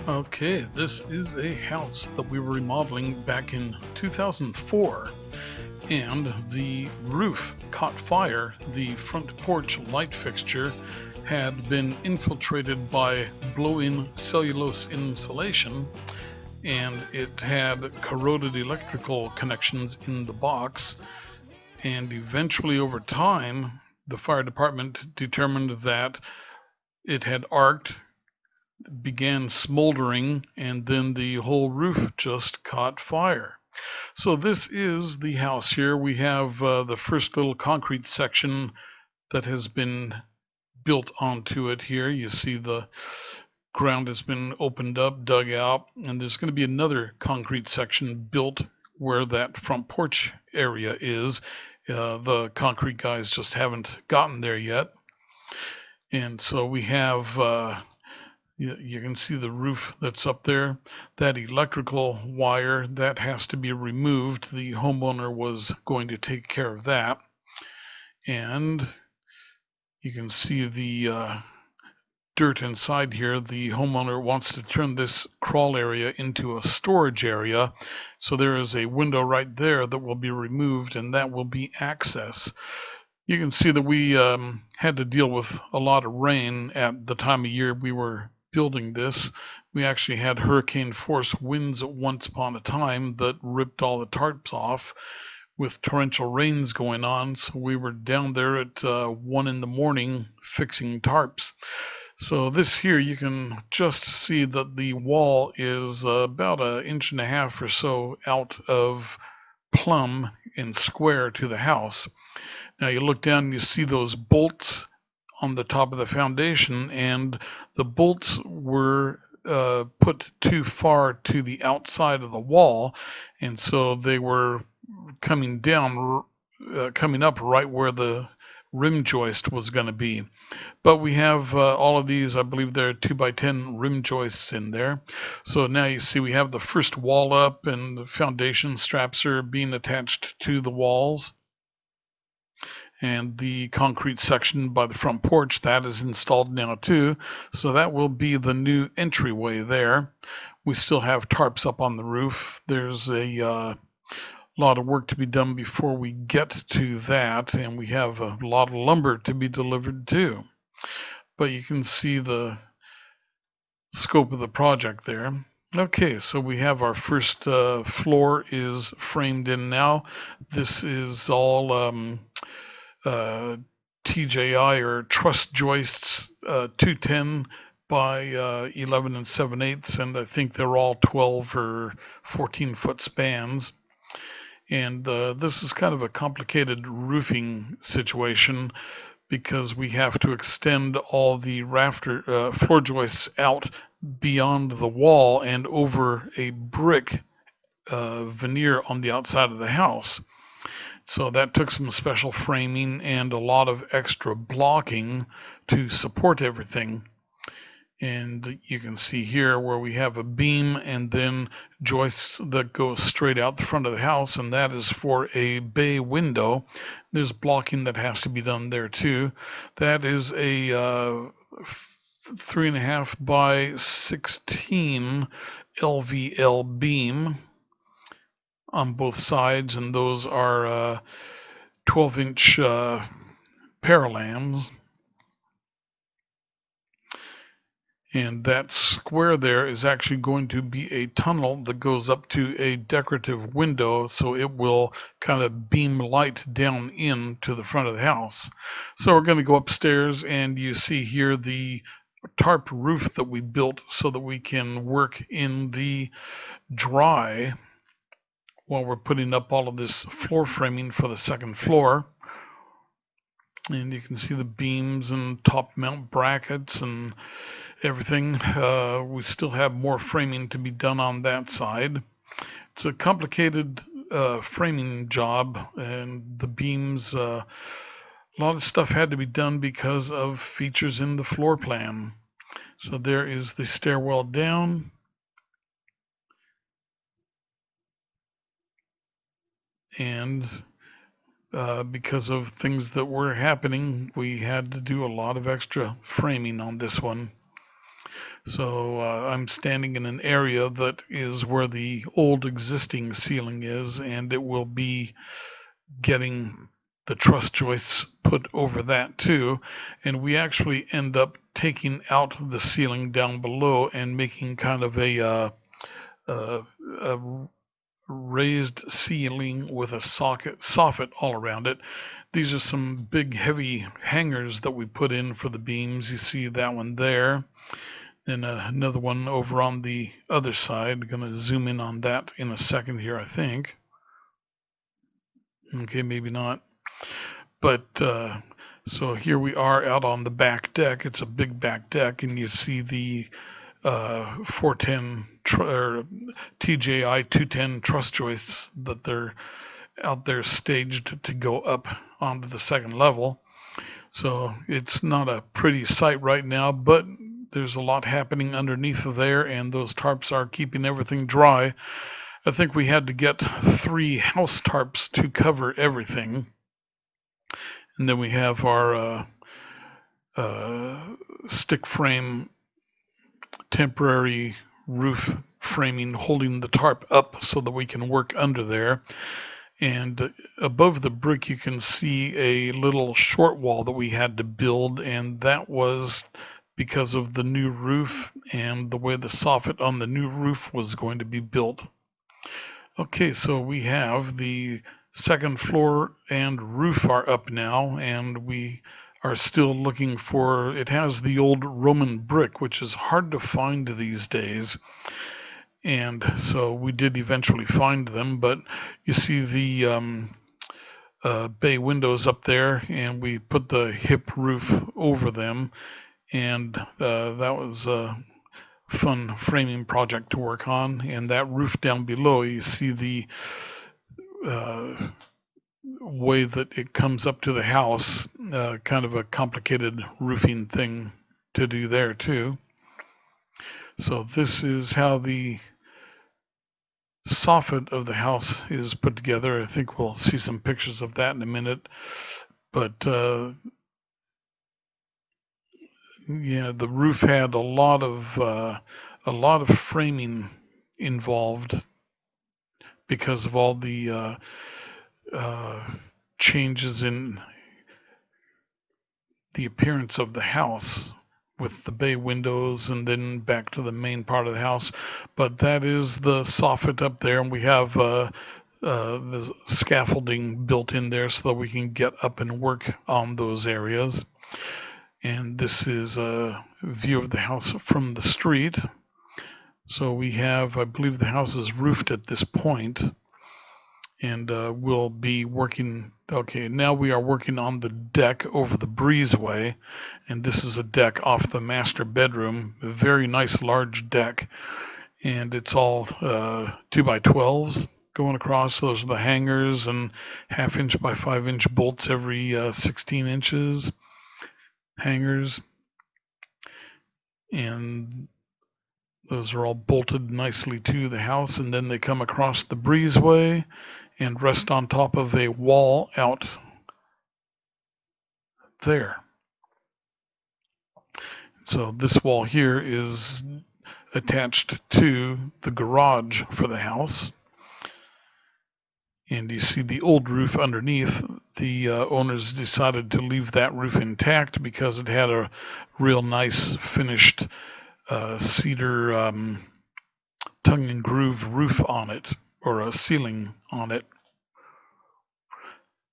Okay, this is a house that we were remodeling back in 2004, and the roof caught fire. The front porch light fixture had been infiltrated by blow-in cellulose insulation, and it had corroded electrical connections in the box. And eventually, over time, the fire department determined that it had arced, began smoldering, and then the whole roof just caught fire. So this is the house here. We have the first little concrete section that has been built onto it here. You see the ground has been opened up, dug out, and there's going to be another concrete section built where that front porch area is. The concrete guys just haven't gotten there yet. And so we have you can see the roof that's up there. That electrical wire that has to be removed. The homeowner was going to take care of that. And you can see the dirt inside here. The homeowner wants to turn this crawl area into a storage area. So there is a window right there that will be removed, and that will be access. You can see that we had to deal with a lot of rain at the time of year we were building this. We actually had hurricane force winds at once upon a time that ripped all the tarps off with torrential rains going on. So we were down there at 1 in the morning fixing tarps. So this here, you can just see that the wall is about 1.5 inches or so out of plumb and square to the house. Now you look down and you see those bolts on the top of the foundation, and the bolts were put too far to the outside of the wall, and so they were coming down, coming up right where the rim joist was going to be. But we have all of these, I believe there are 2x10 rim joists in there. So now you see we have the first wall up, and the foundation straps are being attached to the walls. And the concrete section by the front porch, that is installed now too. So that will be the new entryway there. We still have tarps up on the roof. There's a lot of work to be done before we get to that, and we have a lot of lumber to be delivered too. But you can see the scope of the project there. Okay, so we have our first floor is framed in now. This is all TJI or truss joists, 210 by 11 and 7/8, and I think they're all 12 or 14-foot spans. And this is kind of a complicated roofing situation because we have to extend all the floor joists out beyond the wall and over a brick veneer on the outside of the house. So that took some special framing and a lot of extra blocking to support everything. And you can see here where we have a beam and then joists that go straight out the front of the house, and that is for a bay window. There's blocking that has to be done there too. That is a 3.5 by 16 LVL beam on both sides, and those are 12-inch parallams. And that square there is actually going to be a tunnel that goes up to a decorative window, so it will kind of beam light down into the front of the house. So we're going to go upstairs, and you see here the tarp roof that we built so that we can work in the dry while we're putting up all of this floor framing for the second floor. And you can see the beams and top mount brackets and everything. We still have more framing to be done on that side. It's a complicated framing job, and the beams, a lot of stuff had to be done because of features in the floor plan. So there is the stairwell down. And because of things that were happening, we had to do a lot of extra framing on this one. So I'm standing in an area that is where the old existing ceiling is, and it will be getting the truss joists put over that too. And we actually end up taking out the ceiling down below and making kind of a raised ceiling with a soffit all around it. These are some big heavy hangers that we put in for the beams. You see that one there. Then another one over on the other side. I'm going to zoom in on that in a second here, I think. Okay, maybe not. But so here we are out on the back deck. It's a big back deck, and you see the 410 TJI 210 truss joists that they're out there staged to go up onto the second level. So it's not a pretty sight right now, but there's a lot happening underneath there, and those tarps are keeping everything dry. I think we had to get 3 house tarps to cover everything. And then we have our stick frame temporary roof framing holding the tarp up so that we can work under there. And above the brick, you can see a little short wall that we had to build, and that was because of the new roof and the way the soffit on the new roof was going to be built. Okay, so we have the second floor and roof are up now, and we are still looking for, it has the old Roman brick, which is hard to find these days. And so we did eventually find them, but you see the bay windows up there, and we put the hip roof over them, and that was a fun framing project to work on. And that roof down below, you see the way that it comes up to the house, kind of a complicated roofing thing to do there too. So this is how the soffit of the house is put together. I think we'll see some pictures of that in a minute. But yeah, the roof had a lot of framing involved because of all the changes in the appearance of the house with the bay windows and then back to the main part of the house. But that is the soffit up there, and we have the scaffolding built in there so that we can get up and work on those areas. And this is a view of the house from the street. So we have, I believe the house is roofed at this point, and we'll be working. Okay, now we are working on the deck over the breezeway, and this is a deck off the master bedroom, a very nice large deck, and it's all 2x12s going across. Those are the hangers, and 1/2 inch by 5 inch bolts every 16 inches hangers, and those are all bolted nicely to the house, and then they come across the breezeway and rest on top of a wall out there. So this wall here is attached to the garage for the house. And you see the old roof underneath. The owners decided to leave that roof intact because it had a real nice finished cedar tongue and groove roof on it, or a ceiling on it.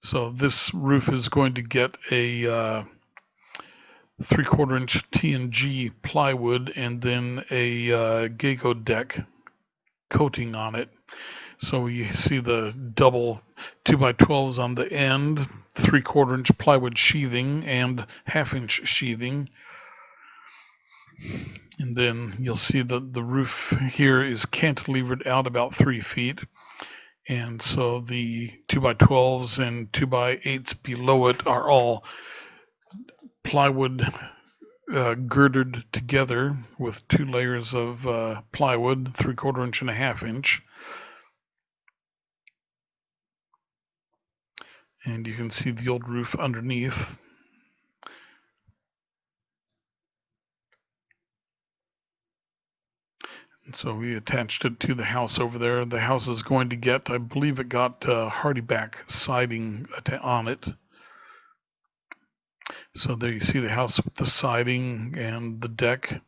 So this roof is going to get a 3/4 inch TNG plywood and then a Gecko deck coating on it. So you see the double 2x12s on the end, 3/4 inch plywood sheathing and 1/2 inch sheathing. And then you'll see that the roof here is cantilevered out about 3 feet. And so the 2x12s and 2x8s below it are all plywood girded together with 2 layers of plywood, 3/4 inch and 1/2 inch. And you can see the old roof underneath. So we attached it to the house over there. The house is going to get, I believe it got Hardyback siding on it. So there you see the house with the siding and the deck.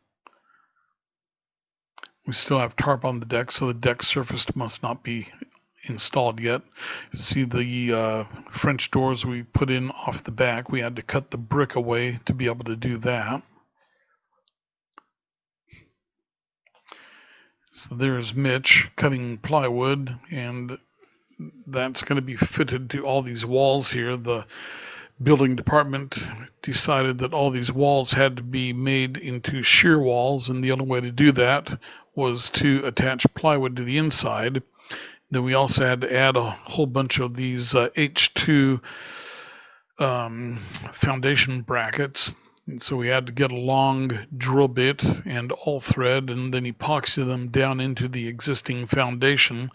We still have tarp on the deck, so the deck surface must not be installed yet. See the French doors we put in off the back. We had to cut the brick away to be able to do that. So there's Mitch cutting plywood, and that's going to be fitted to all these walls here. The building department decided that all these walls had to be made into shear walls, and the only way to do that was to attach plywood to the inside. Then we also had to add a whole bunch of these H2 foundation brackets. And so we had to get a long drill bit and all thread and then epoxy them down into the existing foundation.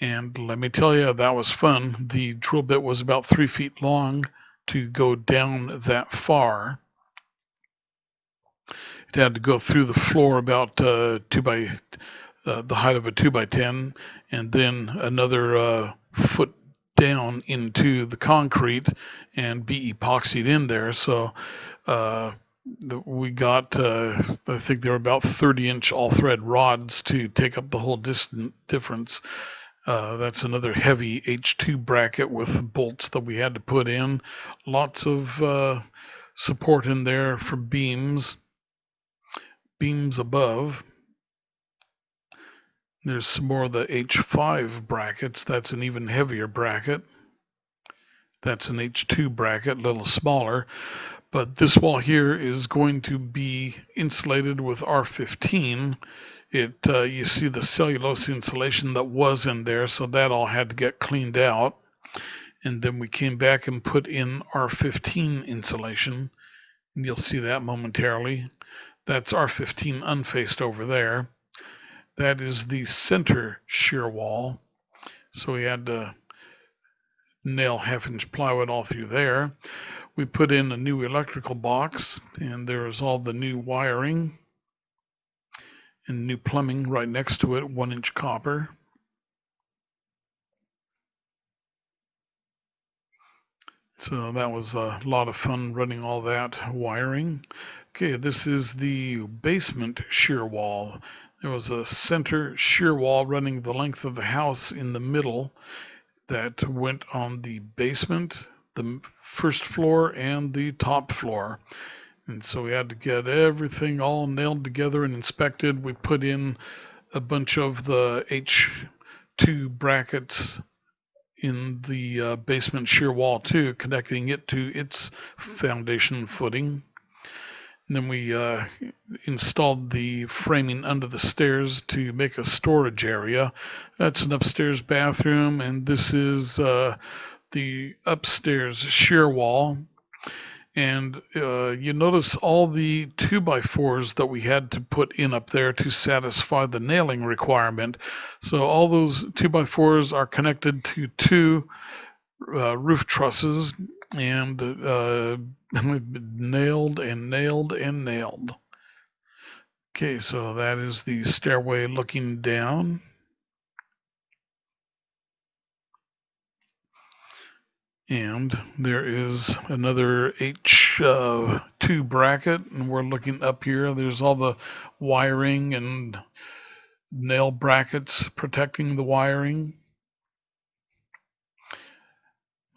And let me tell you, that was fun. The drill bit was about 3 feet long to go down that far. It had to go through the floor about the height of a 2x10, and then another foot down into the concrete and be epoxied in there. So we got, I think they were about 30-inch all-thread rods to take up the whole difference. That's another heavy H2 bracket with bolts that we had to put in. Lots of support in there for beams above. There's some more of the H5 brackets. That's an even heavier bracket. That's an H2 bracket, a little smaller. But this wall here is going to be insulated with R15. You see the cellulose insulation that was in there, so that all had to get cleaned out. And then we came back and put in R15 insulation, and you'll see that momentarily. That's R15 unfaced over there. That is the center shear wall. So we had to nail 1/2-inch plywood all through there. We put in a new electrical box, and there is all the new wiring and new plumbing right next to it, 1-inch copper. So that was a lot of fun running all that wiring. Okay, this is the basement shear wall. There was a center shear wall running the length of the house in the middle that went on the basement, the first floor, and the top floor. And so we had to get everything all nailed together and inspected. We put in a bunch of the H2 brackets in the basement shear wall too, connecting it to its foundation footing. And then we installed the framing under the stairs to make a storage area. That's an upstairs bathroom, and this is the upstairs shear wall. And you notice all the 2x4s that we had to put in up there to satisfy the nailing requirement. So all those 2x4s are connected to two roof trusses and nailed and nailed and nailed. Okay, so that is the stairway looking down. And there is another H2 bracket, and we're looking up here. There's all the wiring and nail brackets protecting the wiring.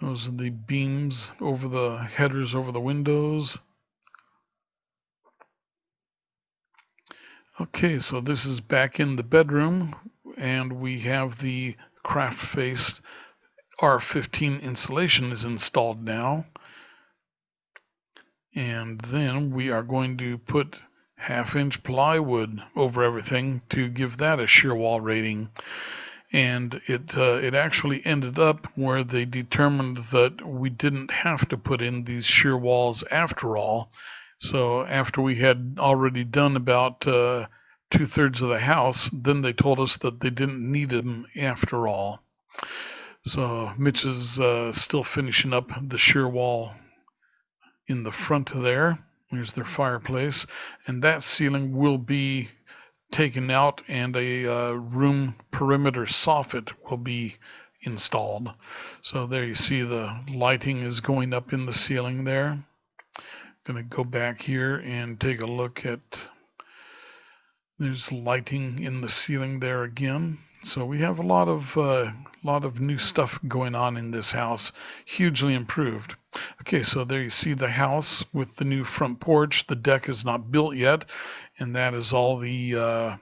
Those are the beams over the headers over the windows. Okay, so this is back in the bedroom, and we have the craft faced R15 insulation is installed now. And then we are going to put 1/2-inch plywood over everything to give that a shear wall rating. And it actually ended up where they determined that we didn't have to put in these shear walls after all. So after we had already done about 2/3 of the house, then they told us that they didn't need them after all. So Mitch is still finishing up the shear wall in the front there. There's their fireplace, and that ceiling will be taken out, and a room perimeter soffit will be installed. So there you see the lighting is going up in the ceiling there. Going to go back here and take a look at, there's lighting in the ceiling there again. So we have a lot of new stuff going on in this house, hugely improved. Okay, so there you see the house with the new front porch. The deck is not built yet, and that is all the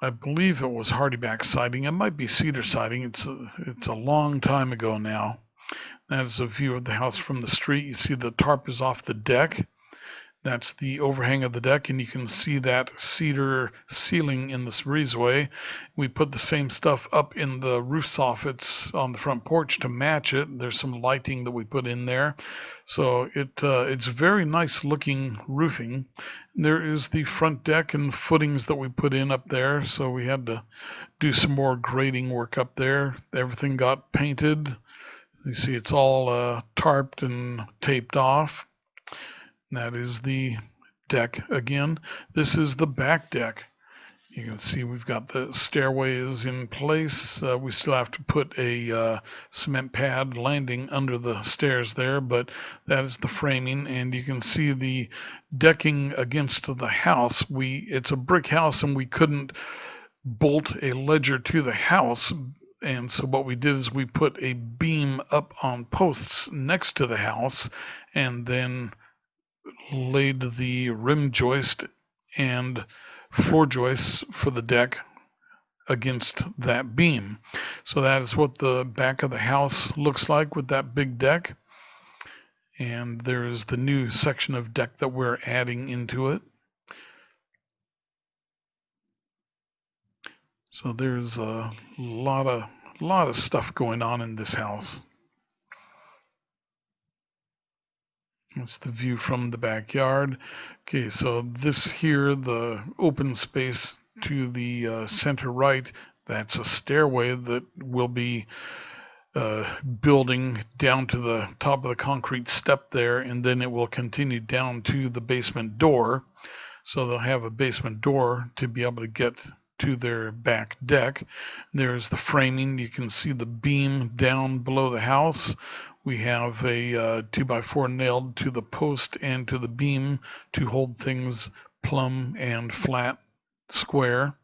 I believe it was hardyback siding. It might be cedar siding. It's a long time ago now. That is a view of the house from the street. You see the tarp is off the deck. That's the overhang of the deck, and you can see that cedar ceiling in this breezeway. We put the same stuff up in the roof soffits on the front porch to match it. There's some lighting that we put in there. So it's very nice looking roofing. There is the front deck and footings that we put in up there. So we had to do some more grading work up there. Everything got painted. You see it's all tarped and taped off. That is the deck again. This is the back deck. You can see we've got the stairways in place. We still have to put a cement pad landing under the stairs there, but that is the framing, and you can see the decking against the house. It's a brick house, and we couldn't bolt a ledger to the house. And so what we did is we put a beam up on posts next to the house, and then laid the rim joist and floor joists for the deck against that beam. So that is what the back of the house looks like with that big deck. And there is the new section of deck that we're adding into it. So there's a lot of stuff going on in this house. That's the view from the backyard. Okay, so this here, the open space to the center right, that's a stairway that will be building down to the top of the concrete step there, and then it will continue down to the basement door. So they'll have a basement door to be able to get to their back deck. There's the framing. You can see the beam down below the house. We have a 2x4 nailed to the post and to the beam to hold things plumb and flat square.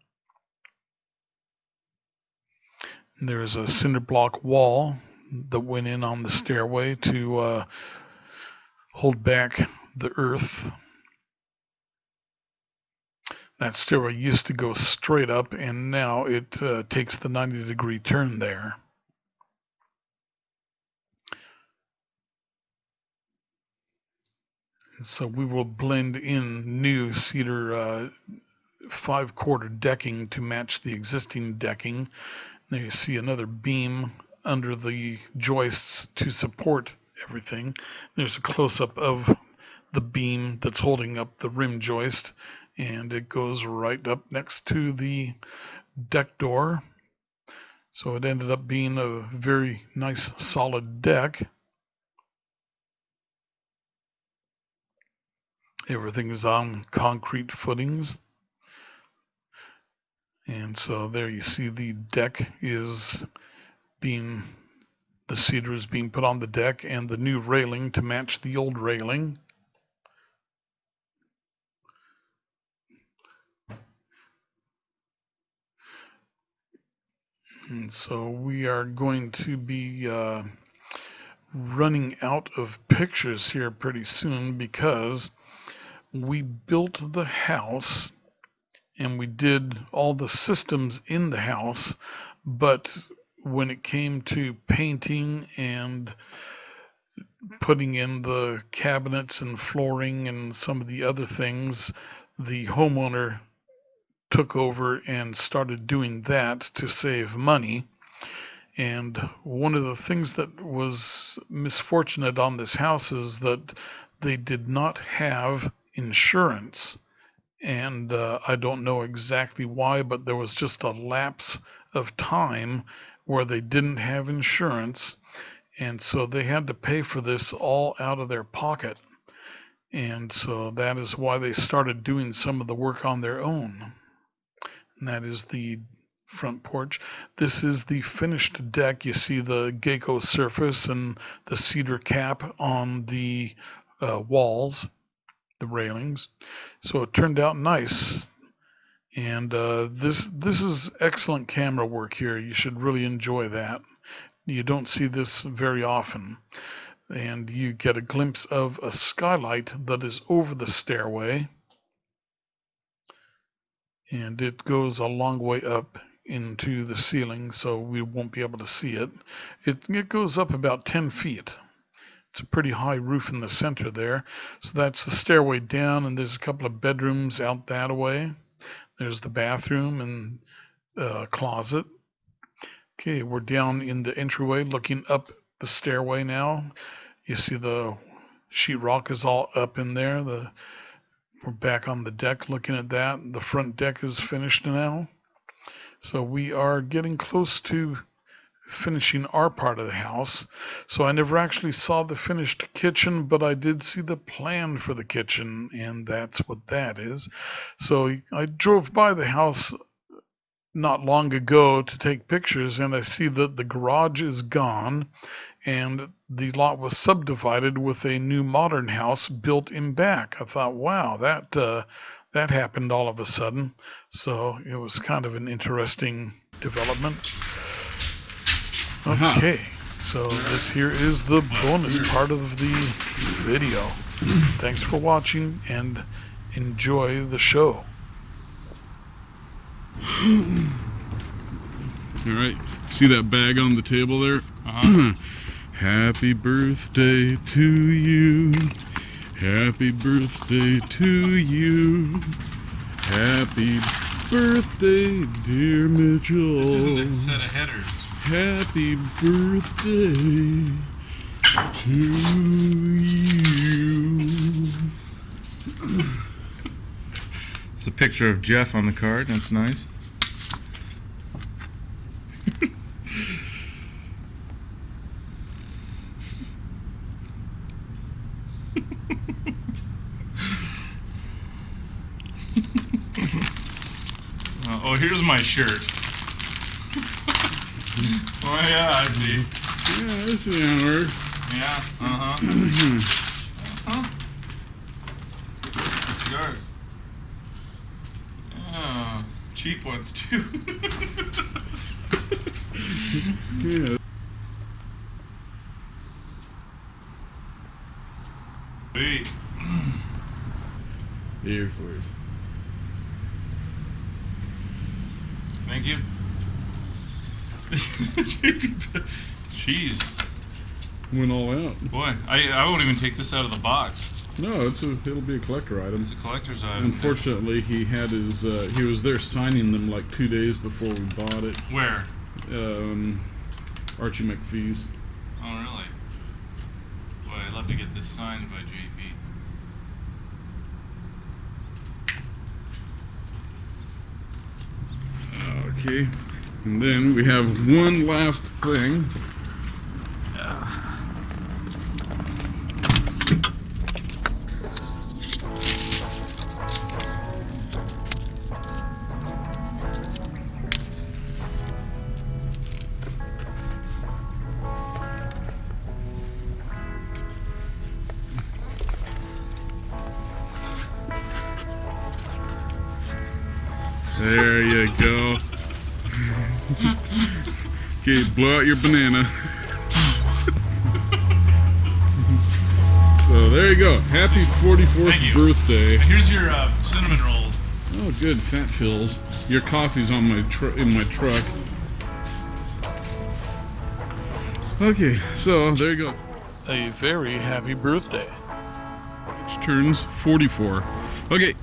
And there's a cinder block wall that went in on the stairway to hold back the earth. That stairway used to go straight up, and now it takes the 90-degree turn there. So we will blend in new cedar 5/4 decking to match the existing decking. There you see another beam under the joists to support everything. There's a close-up of the beam that's holding up the rim joist, and it goes right up next to the deck door. So it ended up being a very nice solid deck. Everything is on concrete footings. And so there you see the deck is being, the cedar is being put on the deck, and the new railing to match the old railing. And so we are going to be running out of pictures here pretty soon, because we built the house and we did all the systems in the house, but when it came to painting and putting in the cabinets and flooring and some of the other things, the homeowner took over and started doing that to save money. And one of the things that was misfortunate on this house is that they did not have insurance. And I don't know exactly why, but there was just a lapse of time where they didn't have insurance. And so they had to pay for this all out of their pocket. And so that is why they started doing some of the work on their own. And that is the front porch. This is the finished deck. You see the gecko surface and the cedar cap on the walls, the railings. So it turned out nice. And this is excellent camera work here. You should really enjoy that. You don't see this very often. And you get a glimpse of a skylight that is over the stairway. And it goes a long way up into the ceiling, so we won't be able to see it. It goes up about 10 feet. It's a pretty high roof in the center there. So that's the stairway down, and there's a couple of bedrooms out that way. There's the bathroom and closet. Okay, we're down in the entryway looking up the stairway now. You see the sheetrock is all up in there. We're back on the deck looking at that. The front deck is finished now. So we are getting close to finishing our part of the house. So I never actually saw the finished kitchen, but I did see the plan for the kitchen, and that's what that is. So I drove by the house not long ago to take pictures, and I see that the garage is gone and the lot was subdivided with a new modern house built in back. I thought, wow, that happened all of a sudden. So it was kind of an interesting development. Okay, so this here is the bonus part of the video. Thanks for watching and enjoy the show. Alright, see that bag on the table there? Happy birthday to you. Happy birthday to you. Happy birthday, dear Mitchell. This isn't a set of headers. Happy birthday to you. It's a picture of Jeff on the card. That's nice. Oh, here's my shirt. Oh yeah, I see. Yeah, that's an hour. Yeah, Cigar. Yeah, cheap ones too. Yeah. Wait. Air Force. Thank you. Jeez. Went all out. Boy, I won't even take this out of the box. No, it'll be a collector item. It's a collector's item. Unfortunately, he had his he was there signing them like 2 days before we bought it. Where? Archie McPhee's. Oh, really? Boy, I'd love to get this signed by JP. Okay, and then we have one last thing. There you go. Okay, blow out your banana. So there you go. Happy 44th birthday. Here's your cinnamon rolls. Oh, good. Fat pills. Your coffee's on my in my truck. Okay, so there you go. A very happy birthday. Which turns 44. Okay.